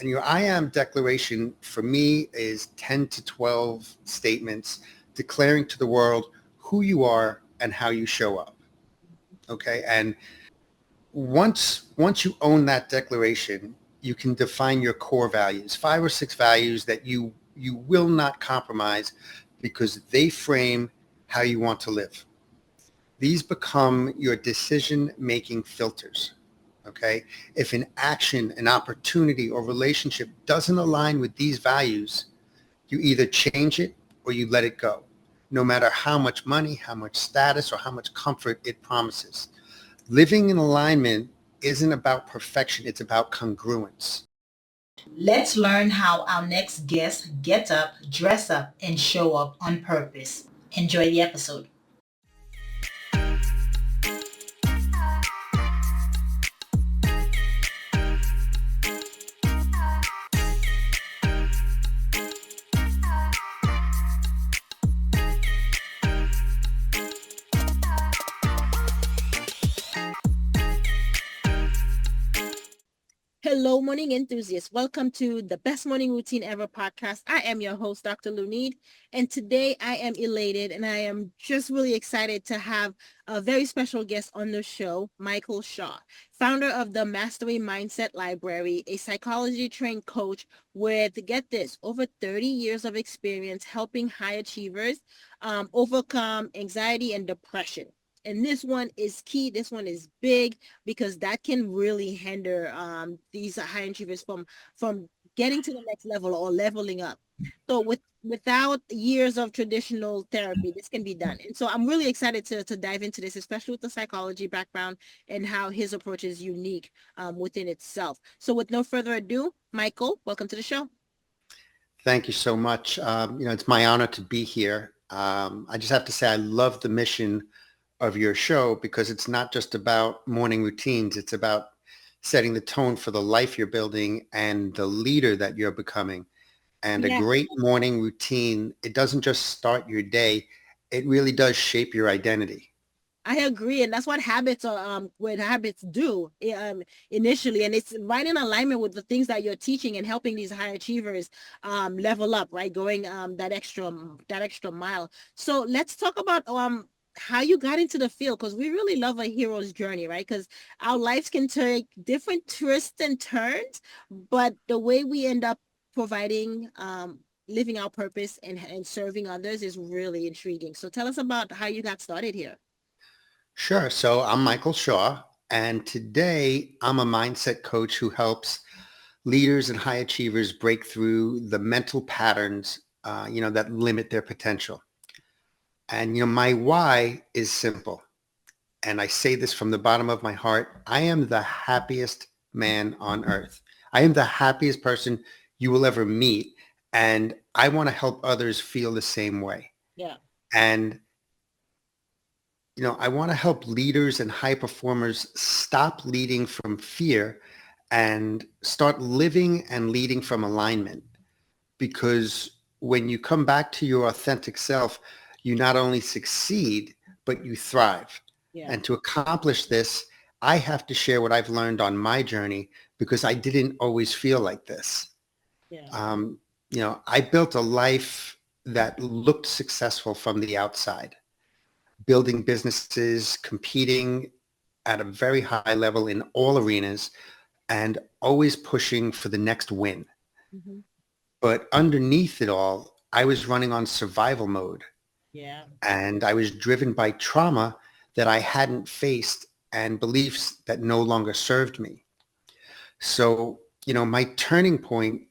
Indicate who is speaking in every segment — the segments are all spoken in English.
Speaker 1: And your I am declaration for me is 10 to 12 statements declaring to the world who you are and how you show up. Okay. And once you own that declaration, you can define your core values, 5 or 6 values that you will not compromise because they frame how you want to live. These become your decision making filters. Okay. If an action, an opportunity, or relationship doesn't align with these values, you either change it or you let it go, no matter how much money, how much status, or how much comfort it promises. Living in alignment isn't about perfection, it's about congruence.
Speaker 2: Let's learn how our next guest gets up, dress up, and show up on purpose. Enjoy the episode. Hello, morning enthusiasts. Welcome to the Best Morning Routine Ever podcast. I am your host, Dr. Lunid, and today I am elated and I am just really excited to have a very special guest on the show, Michael Shaw, founder of the Mastery Mindset Library, a psychology trained coach with, get this, over 30 years of experience helping high achievers overcome anxiety and depression. And this one is key. This one is big because that can really hinder these high achievers from getting to the next level or leveling up. So without years of traditional therapy, this can be done. And so I'm really excited to dive into this, especially with the psychology background and how his approach is unique within itself. So with no further ado, Michael, welcome to the show.
Speaker 1: Thank you so much. It's my honor to be here. I just have to say, I love the mission of your show because it's not just about morning routines. It's about setting the tone for the life you're building and the leader that you're becoming. And a
Speaker 2: Yeah.
Speaker 1: great morning routine, it doesn't just start your day. It really does shape your identity.
Speaker 2: I agree, and that's what habits are. What habits do initially, and it's right in alignment with the things that you're teaching and helping these high achievers level up, right? Going that extra mile. So let's talk about how you got into the field because we really love a hero's journey, right? Because our lives can take different twists and turns, but the way we end up providing living our purpose and serving others is really intriguing. So tell us about how you got started here.
Speaker 1: Sure. So I'm Michael Shaw, and today I'm a mindset coach who helps leaders and high achievers break through the mental patterns, that limit their potential. And, my why is simple. And I say this from the bottom of my heart. I am the happiest man on earth. I am the happiest person you will ever meet. And I want to help others feel the same way.
Speaker 2: Yeah.
Speaker 1: And I want to help leaders and high performers stop leading from fear and start living and leading from alignment. Because when you come back to your authentic self, you not only succeed, but you thrive.
Speaker 2: Yeah.
Speaker 1: And to accomplish this, I have to share what I've learned on my journey because I didn't always feel like this.
Speaker 2: Yeah.
Speaker 1: Um, I built a life that looked successful from the outside, building businesses, competing at a very high level in all arenas, and always pushing for the next win.
Speaker 2: Hmm.
Speaker 1: But underneath it all, I was running on survival mode
Speaker 2: Yeah.
Speaker 1: and I was driven by trauma that I hadn't faced and beliefs that no longer served me. So, my turning point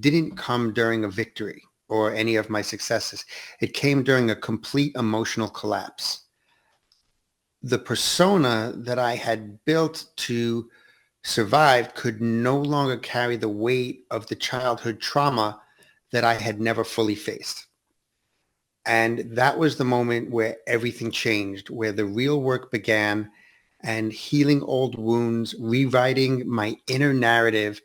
Speaker 1: didn't come during a victory or any of my successes. It came during a complete emotional collapse. The persona that I had built to survive could no longer carry the weight of the childhood trauma that I had never fully faced. And that was the moment where everything changed, where the real work began and healing old wounds, rewriting my inner narrative,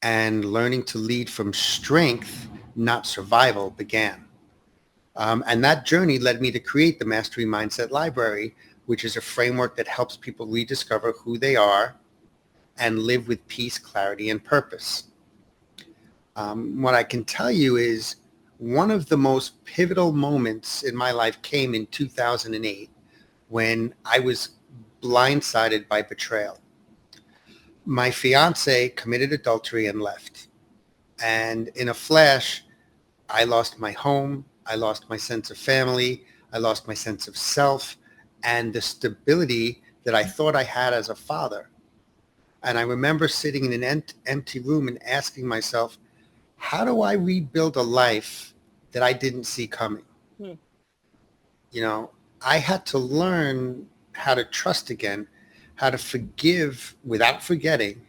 Speaker 1: and learning to lead from strength, not survival, began. And that journey led me to create the Mastery Mindset Library, which is a framework that helps people rediscover who they are and live with peace, clarity, and purpose. What I can tell you is one of the most pivotal moments in my life came in 2008 when I was blindsided by betrayal. My fiance committed adultery and left. And in a flash, I lost my home. I lost my sense of family. I lost my sense of self and the stability that I thought I had as a father. And I remember sitting in an empty room and asking myself, how do I rebuild a life that I didn't see coming?
Speaker 2: Hmm.
Speaker 1: You know, I had to learn how to trust again, how to forgive without forgetting,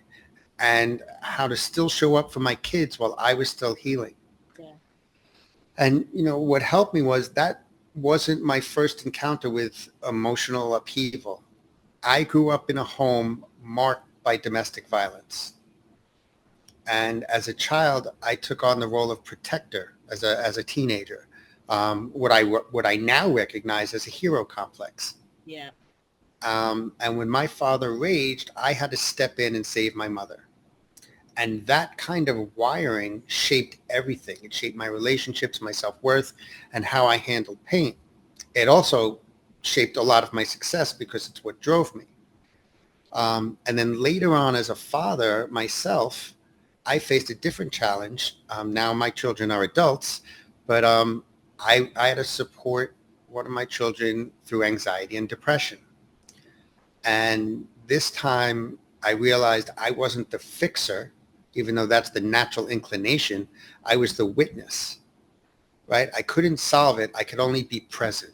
Speaker 1: and how to still show up for my kids while I was still healing.
Speaker 2: Yeah.
Speaker 1: And, what helped me was that wasn't my first encounter with emotional upheaval. I grew up in a home marked by domestic violence. And as a child, I took on the role of protector as a teenager. What I now recognize as a hero complex.
Speaker 2: Yeah.
Speaker 1: And when my father raged, I had to step in and save my mother. And that kind of wiring shaped everything. It shaped my relationships, my self-worth, and how I handled pain. It also shaped a lot of my success because it's what drove me. And then later on as a father myself, I faced a different challenge. Now my children are adults, but I had to support one of my children through anxiety and depression. And this time I realized I wasn't the fixer, even though that's the natural inclination. I was the witness, right? I couldn't solve it. I could only be present.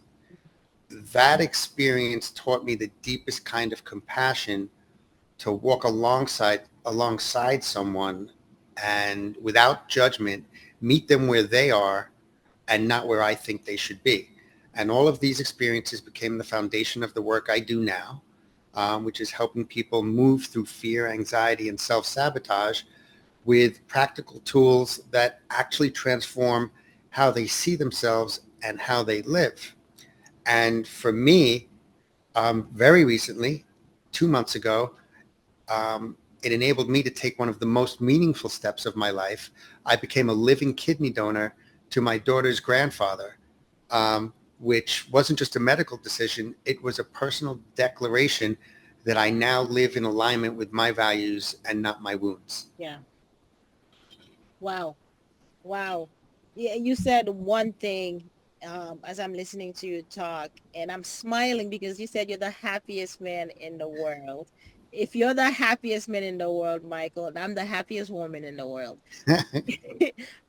Speaker 1: That experience taught me the deepest kind of compassion to walk alongside someone and without judgment, meet them where they are and not where I think they should be. And all of these experiences became the foundation of the work I do now, which is helping people move through fear, anxiety, and self-sabotage with practical tools that actually transform how they see themselves and how they live. And for me, very recently, 2 months ago, it enabled me to take one of the most meaningful steps of my life. I became a living kidney donor to my daughter's grandfather, which wasn't just a medical decision. It was a personal declaration that I now live in alignment with my values and not my wounds.
Speaker 2: Yeah. Wow. Wow. Yeah, you said one thing as I'm listening to you talk, and I'm smiling because you said you're the happiest man in the world. If you're the happiest man in the world, Michael, I'm the happiest woman in the world.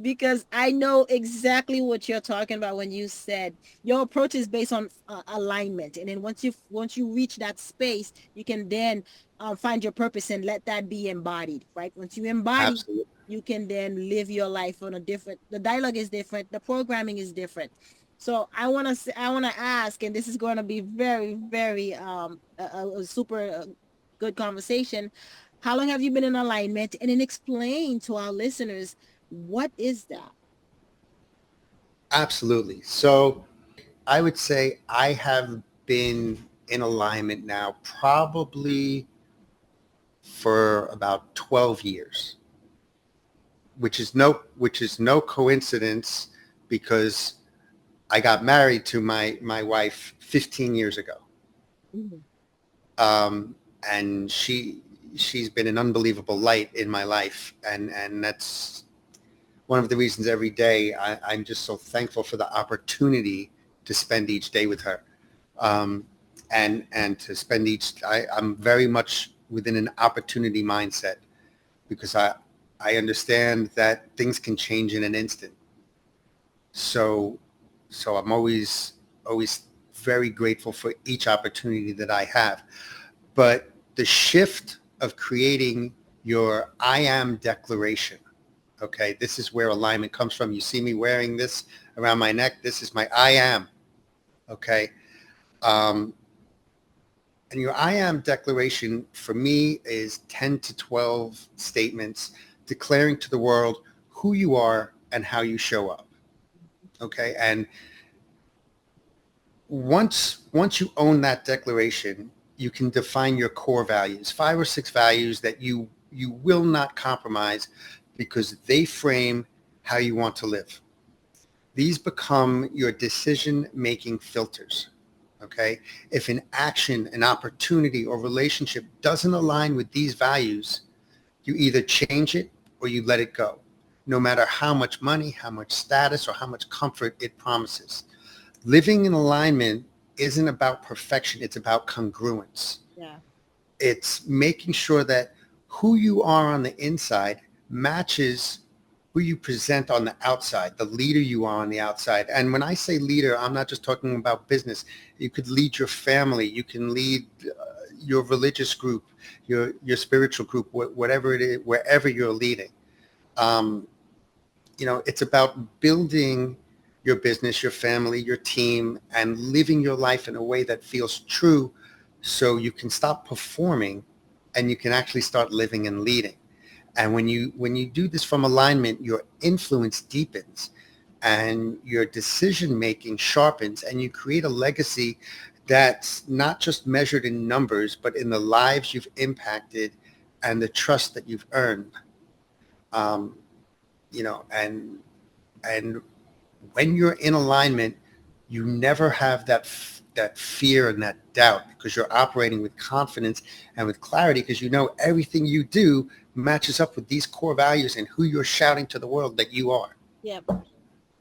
Speaker 2: Because I know exactly what you're talking about when you said your approach is based on alignment, and then once you reach that space, you can then find your purpose and let that be embodied. Right? Once you embody,
Speaker 1: Absolutely.
Speaker 2: you can then live your life on a different. The dialogue is different. The programming is different. So I want to ask, and this is going to be very, very a super good conversation. How long have you been in alignment? And then explain to our listeners what is that?
Speaker 1: Absolutely. So I would say I have been in alignment now probably for about 12 years, which is no coincidence because I got married to my wife 15 years ago.
Speaker 2: Mhm.
Speaker 1: And she's been an unbelievable light in my life, and that's one of the reasons every day I'm just so thankful for the opportunity to spend each day with her, um, and to spend I'm very much within an opportunity mindset because I understand that things can change in an instant. So so I'm always very grateful for each opportunity that I have. But the shift of creating your I am declaration, okay, this is where alignment comes from. You see me wearing this around my neck. This is my I am, okay? Um, and your I am declaration for me is 10 to 12 statements declaring to the world who you are and how you show up, okay? And once you own that declaration, you can define your core values, 5 or 6 values that you will not compromise because they frame how you want to live. These become your decision-making filters. Okay. If an action, an opportunity, or relationship doesn't align with these values, you either change it or you let it go, no matter how much money, how much status, or how much comfort it promises. Living in alignment isn't about perfection. It's about congruence.
Speaker 2: Yeah.
Speaker 1: It's making sure that who you are on the inside matches who you present on the outside, the leader you are on the outside. And when I say leader, I'm not just talking about business. You could lead your family. You can lead your religious group, your spiritual group, whatever it is, wherever you're leading. Um, it's about building your business, your family, your team, and living your life in a way that feels true, so you can stop performing and you can actually start living and leading. And when you do this from alignment, your influence deepens and your decision making sharpens, and you create a legacy that's not just measured in numbers, but in the lives you've impacted and the trust that you've earned. Um, and when you're in alignment, you never have that fear and that doubt, because you're operating with confidence and with clarity, because you know everything you do matches up with these core values and who you're shouting to the world that you are.
Speaker 2: Yep.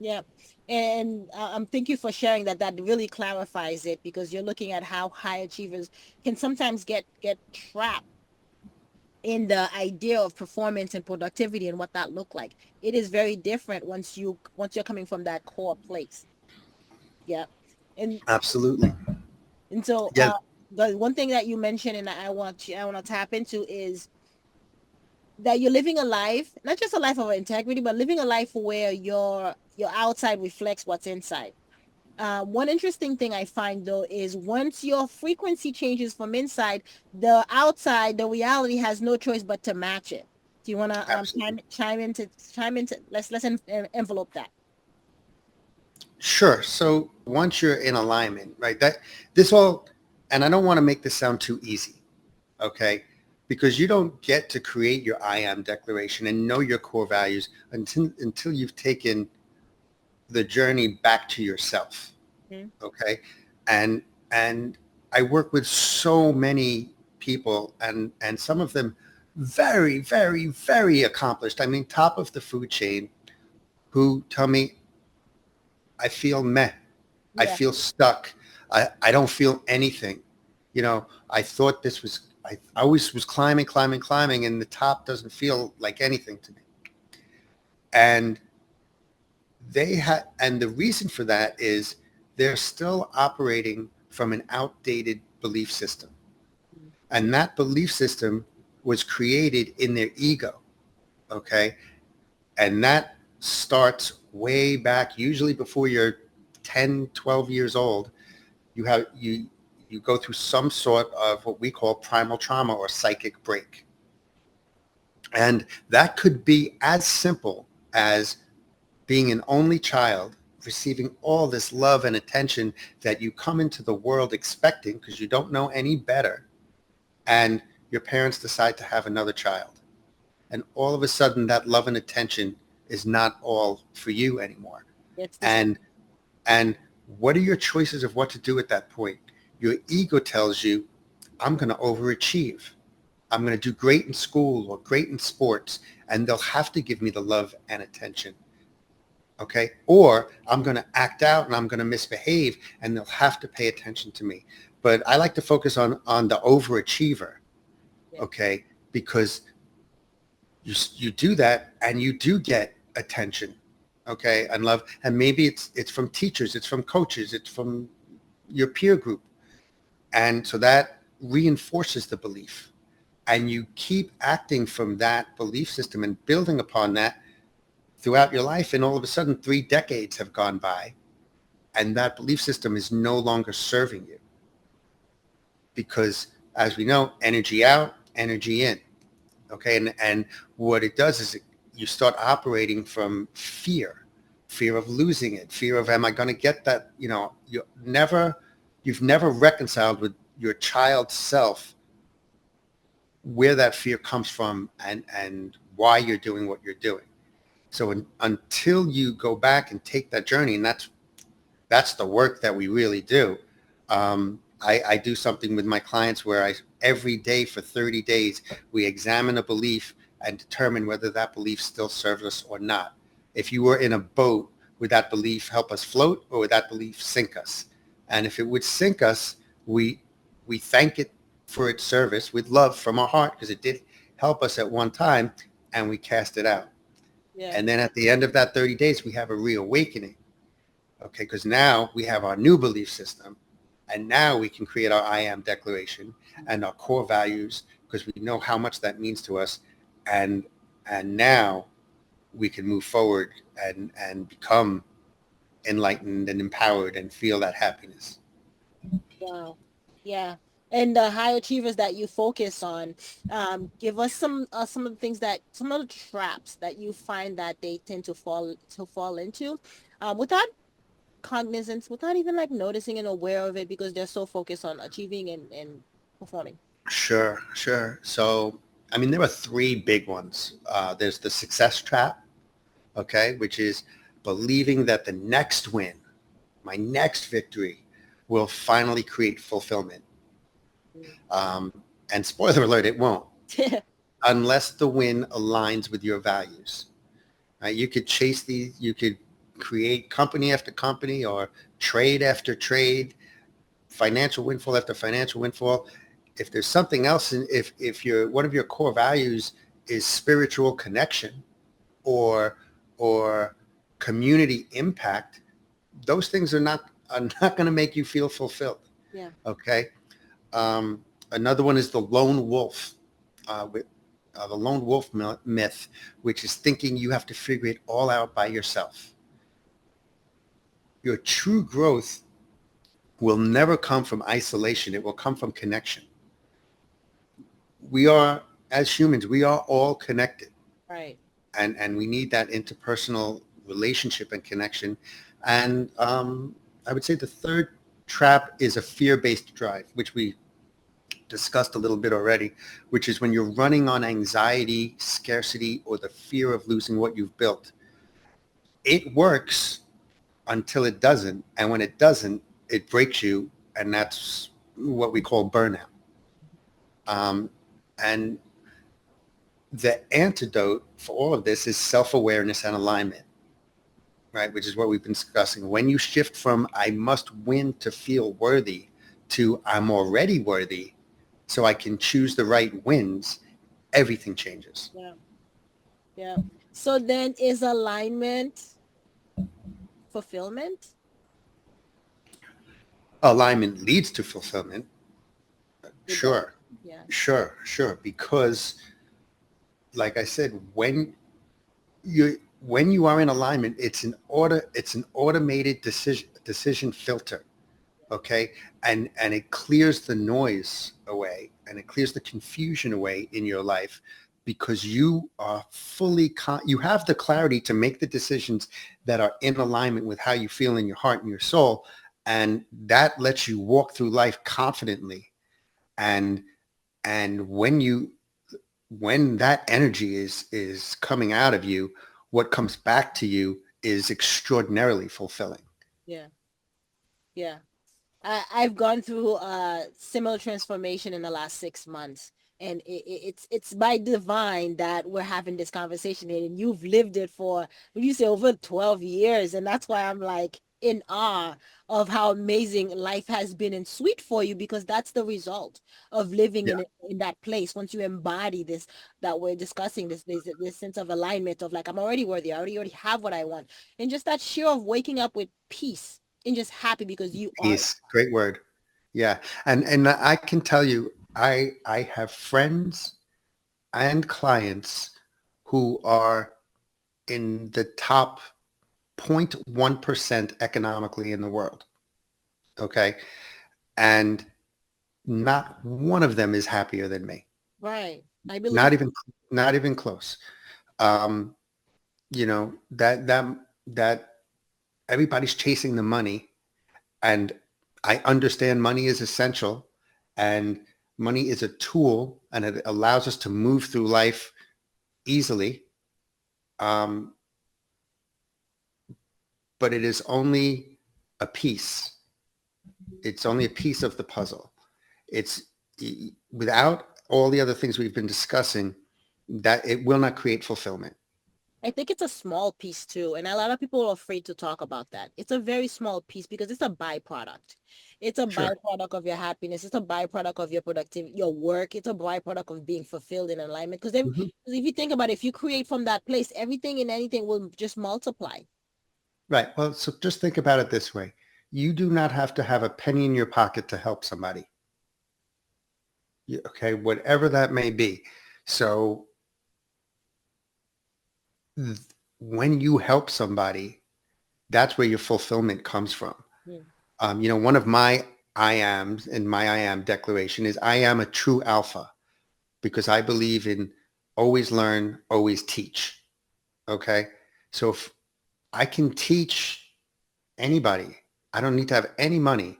Speaker 2: Yep. And thank you for sharing that. That really clarifies it, because you're looking at how high achievers can sometimes get trapped in the idea of performance and productivity and what that look like. It is very different once you're coming from that core place. Yeah. And
Speaker 1: Absolutely.
Speaker 2: so
Speaker 1: Yeah,
Speaker 2: the one thing that you mentioned, and I want to tap into, is that you're living a life, not just a life of integrity, but living a life where your outside reflects what's inside. One interesting thing I find, though, is once your frequency changes from inside, the outside, the reality has no choice but to match it. Do you want to
Speaker 1: absolutely.
Speaker 2: chime into? Let's envelope that.
Speaker 1: Sure. So once you're in alignment, right, that this all, and I don't want to make this sound too easy, okay? Because you don't get to create your I am declaration and know your core values until you've taken the journey back to yourself,
Speaker 2: Mhm.
Speaker 1: okay? And I work with so many people, and some of them very, very, very accomplished. I mean, top of the food chain, who tell me, I feel meh. I
Speaker 2: Yeah.
Speaker 1: feel stuck. I don't feel anything. I thought this was, I always was climbing, climbing, climbing, and the top doesn't feel like anything to me. And and the reason for that is they're still operating from an outdated belief system. And that belief system was created in their ego. Okay. And that starts way back, usually before you're 10, 12 years old. You go through some sort of what we call primal trauma or psychic break. And that could be as simple as being an only child, receiving all this love and attention that you come into the world expecting because you don't know any better, and your parents decide to have another child. And all of a sudden that love and attention is not all for you anymore.
Speaker 2: It's this.
Speaker 1: And and what are your choices of what to do at that point? Your ego tells you, I'm going to overachieve. I'm going to do great in school or great in sports, and they'll have to give me the love and attention. Okay. Or I'm going to act out and I'm going to misbehave, and they'll have to pay attention to me. But I like to focus on the overachiever.
Speaker 2: Yeah.
Speaker 1: Okay. Because you do that and you do get attention. Okay. And love. And maybe it's from teachers, it's from coaches, it's from your peer group. And so that reinforces the belief. And you keep acting from that belief system and building upon that throughout your life. And all of a sudden, 3 decades have gone by, and that belief system is no longer serving you. Because as we know, energy out, energy in. Okay. And what it does is you start operating from fear of losing it, fear of, am I going to get that? You've never reconciled with your child self where that fear comes from and why you're doing what you're doing. So until you go back and take that journey, and that's the work that we really do. I do something with my clients where every day for 30 days, we examine a belief and determine whether that belief still serves us or not. If you were in a boat, would that belief help us float, or would that belief sink us? And if it would sink us, we thank it for its service with love from our heart, because it did help us at one time, and we cast it out.
Speaker 2: Yeah.
Speaker 1: And then at the end of that 30 days, we have a reawakening. Okay, because now we have our new belief system, and now we can create our I am declaration and our core values, because we know how much that means to us, and now we can move forward and become enlightened and empowered and feel that happiness.
Speaker 2: Wow. Yeah. And the high achievers that you focus on, give us some of the things that some of the traps that you find that they tend to fall into, without cognizance, without even like noticing and aware of it, because they're so focused on achieving and performing.
Speaker 1: Sure. So, I mean, there are three big ones. There's the success trap, okay, which is believing that the next win, my next victory, will finally create fulfillment. Um, and spoiler alert, it won't, unless the win aligns with your values. Right? You could chase these, you could create company after company or trade after trade, financial windfall after financial windfall. If there's something else, if one of your core values is spiritual connection or community impact, those things are not going to make you feel fulfilled.
Speaker 2: Yeah.
Speaker 1: Okay. Another one is the lone wolf, with the lone wolf myth, which is thinking you have to figure it all out by yourself. Your true growth will never come from isolation. It will come from connection. We are, as humans, we are all connected.
Speaker 2: Right.
Speaker 1: And we need that interpersonal relationship and connection. And I would say the third trap is a fear-based drive, which we discussed a little bit already, which is when you're running on anxiety, scarcity, or the fear of losing what you've built. It works until it doesn't. And when it doesn't, it breaks you. And that's what we call burnout. And the antidote for all of this is self-awareness and alignment, right? Which is what we've been discussing. When you shift from I must win to feel worthy to I'm already worthy, so I can choose the right wins, everything changes.
Speaker 2: Yeah. Yeah. So then is alignment fulfillment?
Speaker 1: Alignment leads to fulfillment.
Speaker 2: It does.
Speaker 1: Sure,
Speaker 2: Yeah.
Speaker 1: sure. Because like I said, when you are in alignment, it's an automated decision filter. Okay. And it clears the noise away, and it clears the confusion away in your life, because you are you have the clarity to make the decisions that are in alignment with how you feel in your heart and your soul. And that lets you walk through life confidently. And when that energy is coming out of you, what comes back to you is extraordinarily fulfilling.
Speaker 2: Yeah. Yeah. I've gone through a similar transformation in the last 6 months. And it's by divine that we're having this conversation here, and you've lived it for, when you say, over 12 years. And that's why I'm like in awe of how amazing life has been and sweet for you, because that's the result of living
Speaker 1: Yeah.
Speaker 2: in that place. Once you embody this, that we're discussing, this sense of alignment of like, I'm already worthy. I already have what I want. And just that sheer of waking up with peace and just happy because you are.
Speaker 1: Peace. Great word. Yeah. And I can tell you, I have friends and clients who are in the top 0.1% economically in the world. Okay. And not one of them is happier than me.
Speaker 2: Right. I believe.
Speaker 1: Not even, not even close. Um, that everybody's chasing the money, and I understand money is essential, and money is a tool, and it allows us to move through life easily, um, but it is only a piece. It's only a piece of the puzzle. It's without all the other things we've been discussing, that it will not create fulfillment.
Speaker 2: I think it's a small piece too, and a lot of people are afraid to talk about that. It's a very small piece because it's a byproduct. It's a
Speaker 1: Sure.
Speaker 2: byproduct of your happiness. It's a byproduct of your productivity, your work. It's a byproduct of being fulfilled in alignment. Because
Speaker 1: Mhm.
Speaker 2: if you think about it, if you create from that place, everything and anything will just multiply.
Speaker 1: Right. Well, so just think about it this way. You do not have to have a penny in your pocket to help somebody. Okay, whatever that may be. So th- when you help somebody, that's where your fulfillment comes from.
Speaker 2: Mm.
Speaker 1: One of my I ams in my I am declaration is I am a true alpha because I believe in always learn, always teach. Okay. So if I can teach anybody, I don't need to have any money.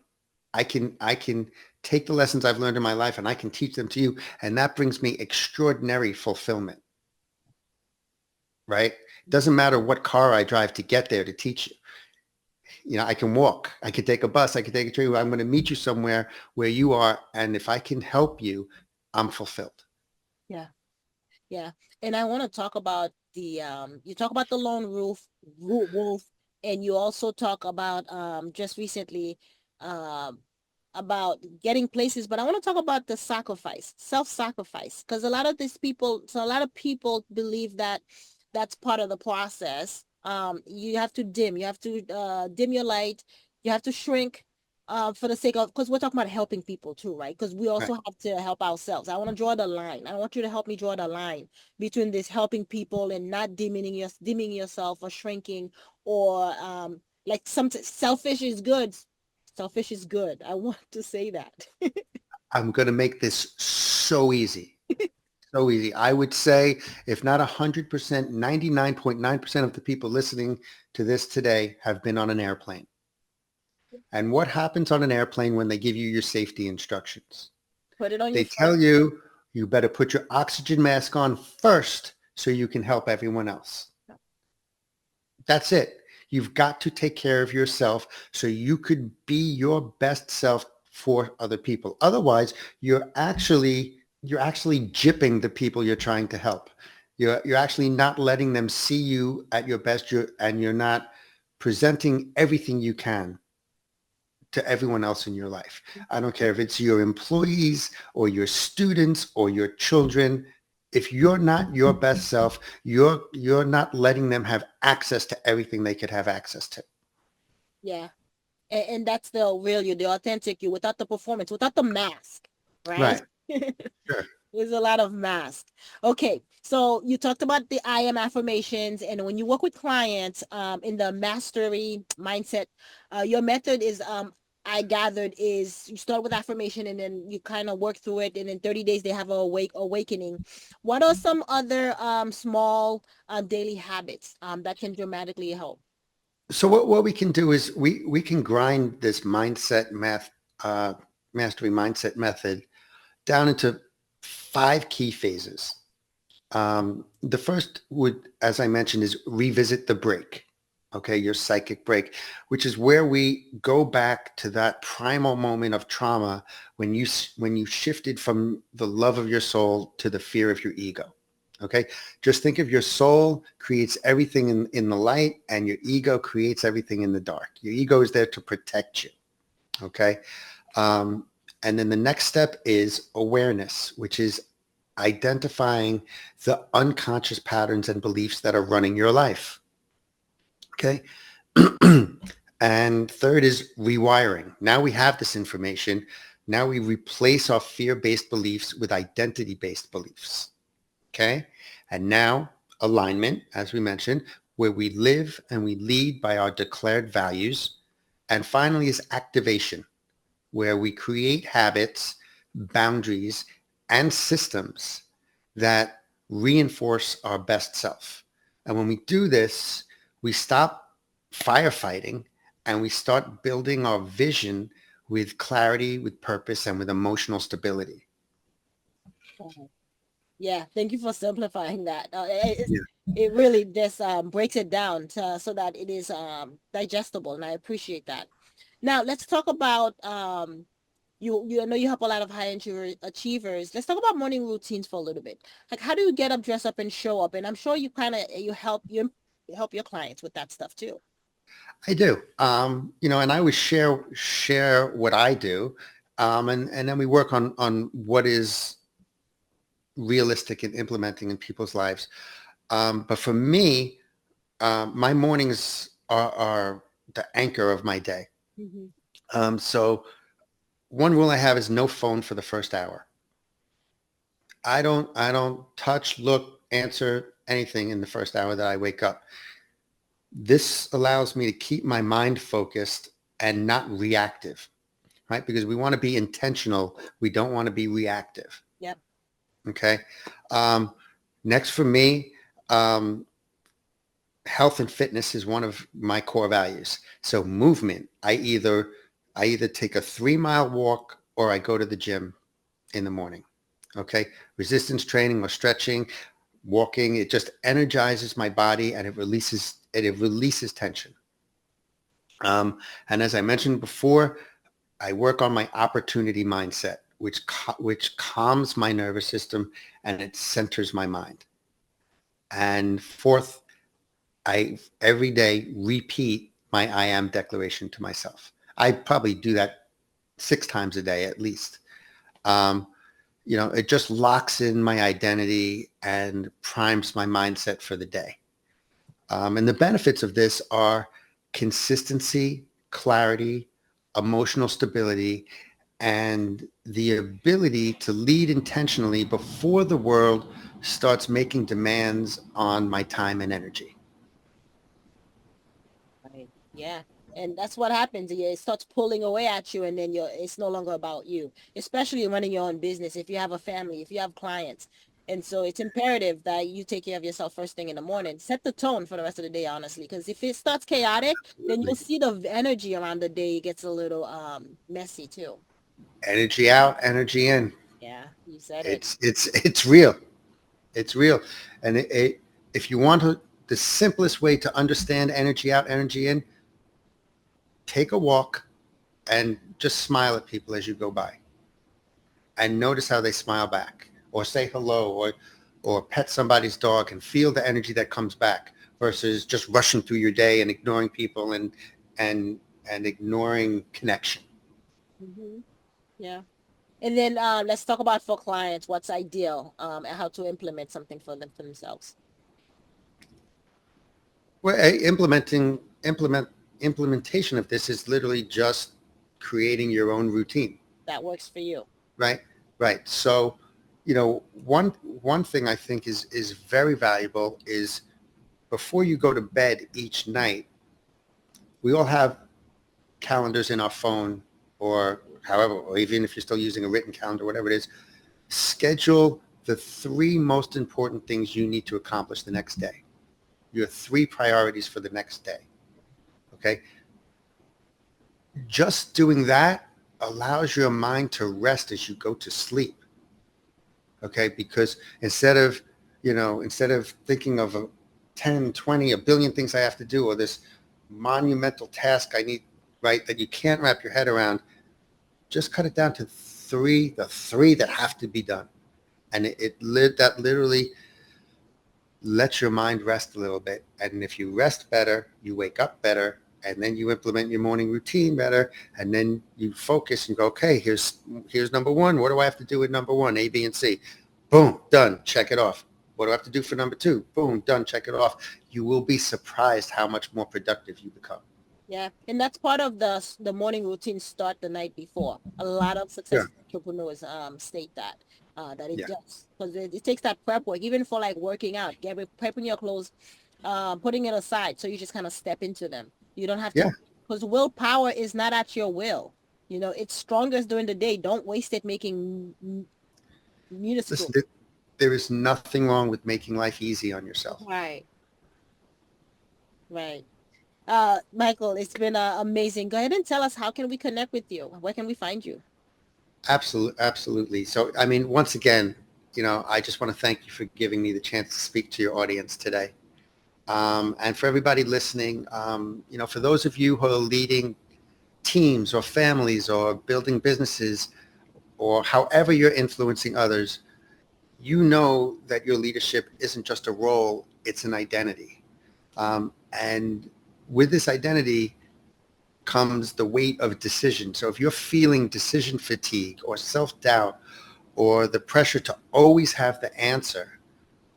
Speaker 1: I can take the lessons I've learned in my life and I can teach them to you. And that brings me extraordinary fulfillment, right? Doesn't matter what car I drive to get there to teach you. I can walk, I could take a bus, I could take a train. I'm going to meet you somewhere where you are. And if I can help you, I'm fulfilled.
Speaker 2: Yeah. Yeah. And I want to talk about you talk about the lone wolf, and you also talk about just recently um about getting places, but I want to talk about the sacrifice, self-sacrifice, because a lot of people believe that that's part of the process. You have to dim your light, you have to shrink for the sake of, because we're talking about helping people too, right? Because we
Speaker 1: Right.
Speaker 2: also have to help ourselves. I want to draw the line. I want you to help me draw the line between this helping people and not dimming yourself or shrinking or like some selfish is good. Selfish is good. I want to say that.
Speaker 1: I'm going to make this so easy. So easy. I would say, if not 100%, 99.9% of the people listening to this today have been on an airplane. And what happens on an airplane when they give you your safety instructions?
Speaker 2: Put it on your
Speaker 1: They
Speaker 2: phone.
Speaker 1: tell you you better put your oxygen mask on first so you can help everyone else. That's it. You've got to take care of yourself so you could be your best self for other people. Otherwise, you're actually gypping the people you're trying to help. You're actually not letting them see you at your best. You're not presenting everything you can to everyone else in your life. I don't care if it's your employees or your students or your children. If you're not your best self, you're not letting them have access to everything they could have access to.
Speaker 2: Yeah. And that's the real you, the authentic you, without the performance, without the mask, right?
Speaker 1: Right. Sure.
Speaker 2: There's a lot of mask. Okay, so you talked about the I am affirmations, and when you work with clients in the mastery mindset, your method is I gathered is you start with affirmation and then you kind of work through it, and in 30 days they have a awakening. What are some other small daily habits that can dramatically help?
Speaker 1: So what we can do is we can grind this uh, mastery mindset method down into 5 key phases. The first would, as I mentioned, is revisit the break. Okay, your psychic break, which is where we go back to that primal moment of trauma when you shifted from the love of your soul to the fear of your ego. Okay, just think of your soul creates everything in the light, and your ego creates everything in the dark. Your ego is there to protect you. Okay, um, and then the next step is awareness, which is identifying the unconscious patterns and beliefs that are running your life. Okay. And third is rewiring. Now we have this information. Now we replace our fear-based beliefs with identity-based beliefs. Okay. And now alignment, as we mentioned, where we live and we lead by our declared values. And finally is activation, where we create habits, boundaries, and systems that reinforce our best self. And when we do this, we stop firefighting and we start building our vision with clarity, with purpose, and with emotional stability.
Speaker 2: Yeah, thank you for simplifying that.
Speaker 1: Yeah.
Speaker 2: It really just breaks it down so that it is digestible, and I appreciate that. Now let's talk about you I know you help a lot of achievers. Let's talk about morning routines for a little bit. Like, how do you get up, dress up, and show up? And I'm sure you help your clients with that stuff too.
Speaker 1: I do. And I always share what I do, and then we work on what is realistic and implementing in people's lives. But for me, my mornings are the anchor of my day.
Speaker 2: Hmm.
Speaker 1: So one rule I have is no phone for the first hour. I don't touch, look, answer anything in the first hour that I wake up. This allows me to keep my mind focused and not reactive, right? Because we want to be intentional. We don't want to be reactive.
Speaker 2: Yep.
Speaker 1: Okay. Um, Next for me, um, health and fitness is one of my core values. So movement, I either take a 3 mile walk or I go to the gym in the morning. Okay. Resistance training or stretching, walking, it just energizes my body and it releases tension. And as I mentioned before, I work on my opportunity mindset, which calms my nervous system and it centers my mind. And fourth, I every day repeat my I am declaration to myself. I probably do that 6 times a day at least. Um, it just locks in my identity and primes my mindset for the day. And the benefits of this are consistency, clarity, emotional stability, and the ability to lead intentionally before the world starts making demands on my time and energy.
Speaker 2: Right. Yeah. And that's what happens. Yeah, it starts pulling away at you, and then it's no longer about you, especially running your own business. If you have a family, if you have clients. And so it's imperative that you take care of yourself first thing in the morning. Set the tone for the rest of the day, honestly, because if it starts chaotic, then you'll
Speaker 1: Absolutely.
Speaker 2: see the energy around the day gets a little messy too.
Speaker 1: Energy out, energy in.
Speaker 2: Yeah, you said it.
Speaker 1: It's real. It's real. And if you want the simplest way to understand energy out, energy in, take a walk and just smile at people as you go by and notice how they smile back or say hello or pet somebody's dog and feel the energy that comes back versus just rushing through your day and ignoring people and and ignoring connection.
Speaker 2: Hmm. Yeah. And then let's talk about for clients, what's ideal and how to implement something for them for themselves.
Speaker 1: Well, implementation of this is literally just creating your own routine,
Speaker 2: That works for you.
Speaker 1: right? Right. So, one thing I think is very valuable is before you go to bed each night, we all have calendars in our phone or however, or even if you're still using a written calendar, whatever it is, schedule the three most important things you need to accomplish the next day. Your three priorities for the next day. Okay. Just doing that allows your mind to rest as you go to sleep. Okay. Because instead of thinking of 10, 20, a billion things I have to do or this monumental task I need, right, that you can't wrap your head around, just cut it down to the three that have to be done. And that literally lets your mind rest a little bit. And if you rest better, you wake up better, and then you implement your morning routine better, and then you focus and go, okay, here's number one. What do I have to do with number one? A, B, and C. Boom, done. Check it off. What do I have to do for number two? Boom, done. Check it off. You will be surprised how much more productive you become.
Speaker 2: Yeah, and that's part of the morning routine start the night before. A lot of
Speaker 1: Yeah,
Speaker 2: successful entrepreneurs state that it
Speaker 1: yeah,
Speaker 2: does because it takes that prep work even for like working out, prepping your clothes, putting it aside so you just kind of step into them. You don't have to
Speaker 1: yeah.
Speaker 2: because willpower is not at your will. It's strongest during the day. Don't waste it making
Speaker 1: Listen,
Speaker 2: minuscule.
Speaker 1: there is nothing wrong with making life easy on yourself.
Speaker 2: Right, right. Michael, it's been amazing. Go ahead and tell us how can we connect with you? Where can we find you?
Speaker 1: Absolutely, absolutely. So, I mean, once again, I just want to thank you for giving me the chance to speak to your audience today. And for everybody listening, for those of you who are leading teams or families or building businesses or however you're influencing others, you know that your leadership isn't just a role, it's an identity. And with this identity comes the weight of decision. So if you're feeling decision fatigue or self-doubt or the pressure to always have the answer,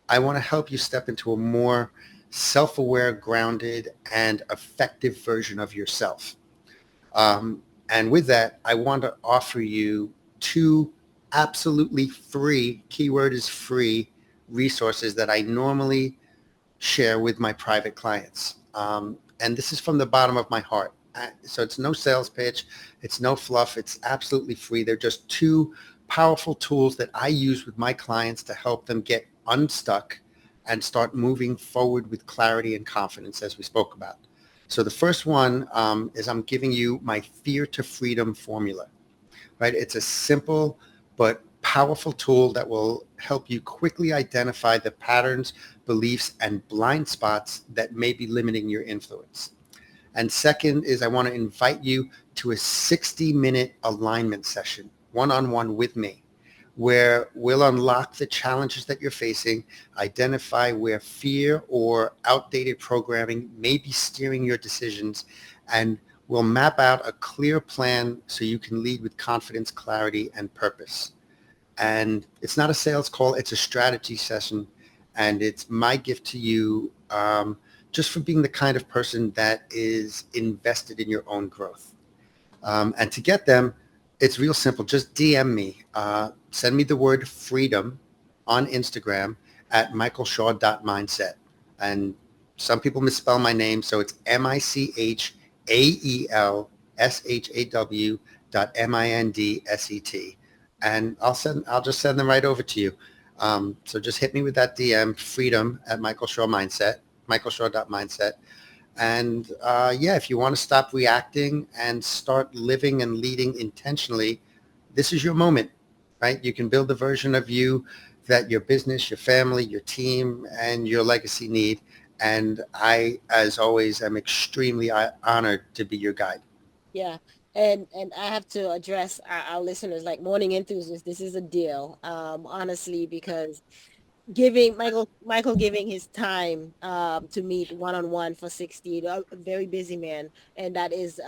Speaker 1: I want to help you step into a more self-aware, grounded, and effective version of yourself. And with that, I want to offer you two absolutely free, keyword is free, resources that I normally share with my private clients. And this is from the bottom of my heart. So it's no sales pitch. It's no fluff. It's absolutely free. They're just two powerful tools that I use with my clients to help them get unstuck and start moving forward with clarity and confidence, as we spoke about. So the first one is I'm giving you my fear to freedom formula, right? It's a simple but powerful tool that will help you quickly identify the patterns, beliefs, and blind spots that may be limiting your influence. And second is I want to invite you to a 60-minute alignment session, one-on-one with me, where we'll unlock the challenges that you're facing, identify where fear or outdated programming may be steering your decisions, and we'll map out a clear plan so you can lead with confidence, clarity, and purpose. And it's not a sales call, it's a strategy session. And it's my gift to you just for being the kind of person that is invested in your own growth. And to get them, it's real simple. Just DM me. Send me the word freedom on Instagram at michaelshaw.mindset. And some people misspell my name, so it's MICHAELSHAW.MINDSET. And I'll just send them right over to you. So just hit me with that DM, freedom at michaelshaw.mindset. And if you want to stop reacting and start living and leading intentionally, this is your moment, right? You can build the version of you that your business, your family, your team, and your legacy need. And I, as always, am extremely honored to be your guide.
Speaker 2: Yeah. And I have to address our listeners, like morning enthusiasts. This is a deal, honestly, because Michael giving his time to meet one-on-one for 60, a very busy man, and that is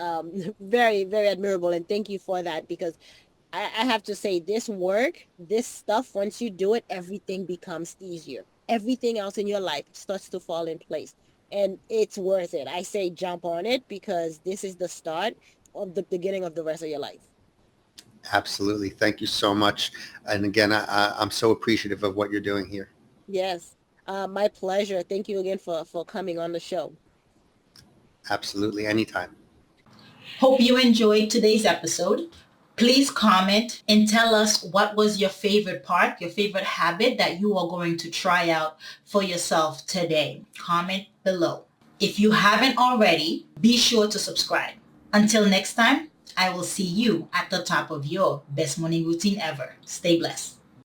Speaker 2: very, very admirable, and thank you for that, because I have to say, this stuff, once you do it, everything becomes easier. Everything else in your life starts to fall in place, and it's worth it. I say jump on it, because this is the start of the beginning of the rest of your life.
Speaker 1: Absolutely. Thank you so much. And again, I'm so appreciative of what you're doing here.
Speaker 2: Yes, my pleasure. Thank you again for coming on the show.
Speaker 1: Absolutely. Anytime.
Speaker 3: Hope you enjoyed today's episode. Please comment and tell us what was your favorite part, your favorite habit that you are going to try out for yourself today. Comment below. If you haven't already, be sure to subscribe. Until next time, I will see you at the top of your best morning routine ever. Stay blessed.